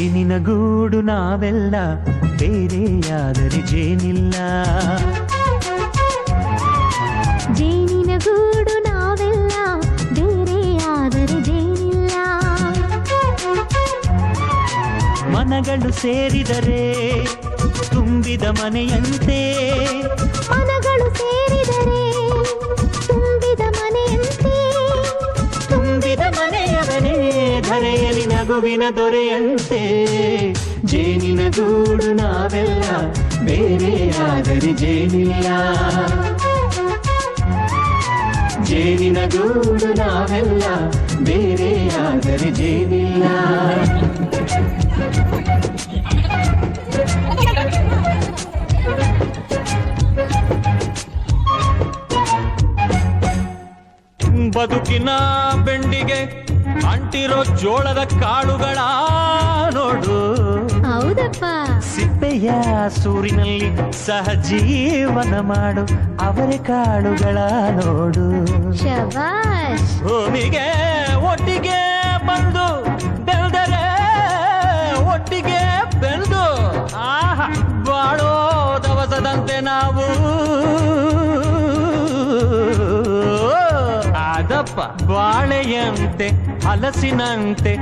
ಜೇನಿನ ಗೂಡು ನಾವೆಲ್ಲ, ಬೇರೆಯಾದರೆ ಜೇನಿಲ್ಲ. ಜೇನಿನ ಗೂಡು ನಾವೆಲ್ಲ, ಬೇರೆಯಾದರೆ ಜೇನಿಲ್ಲ. ಮನಗಳು ಸೇರಿದರೆ ತುಂಬಿದ ಮನೆಯಂತೆ, ಮನಗಳು ಸೇರಿದರೆ ತುಂಬಿದ ಮನೆಯಂತೆ, ತುಂಬಿದ ಮನೆಯವನೇ ಧರೆಯಲಿ ನಗುವಿನ ದೊರೆಯಂತೆ. ಜೇನಿನ ಗೂಡು ನಾವೆಲ್ಲ, ಬೇರೆಯಾದರೆ ಜೇನಿಲ್ಲ. ಜೇನಿನ ಗೂಡು ನಾವೆಲ್ಲ, ಬೇರೆಯಾದರೆ ಜೇನಿಲ್ಲ. ಬದುಕಿನ ಬೆಂಡಿಗೆ ಅಂಟಿರೋ ಜೋಳದ ಕಾಳುಗಳ ನೋಡು. ಹೌದಪ್ಪ. ಸಿಪ್ಪೆಯ ಸೂರಿನಲ್ಲಿ ಸಹಜೀವನ ಮಾಡು ಅವರೆ ಕಾಳುಗಳ ನೋಡು. ಶಬಾಷ್. ಭೂಮಿಗೆ ಒಟ್ಟಿಗೆ ಬಂದು ಬೆಳೆದರೆ, ಒಟ್ಟಿಗೆ ಬೆಳೆದು ಆಹಾ ಬಾಳೋ ದವಸದಂತೆ ನಾವು. ಅದಪ್ಪ ಬಾಳೆಯಂತೆ ಹಲಸಿನಂತೆ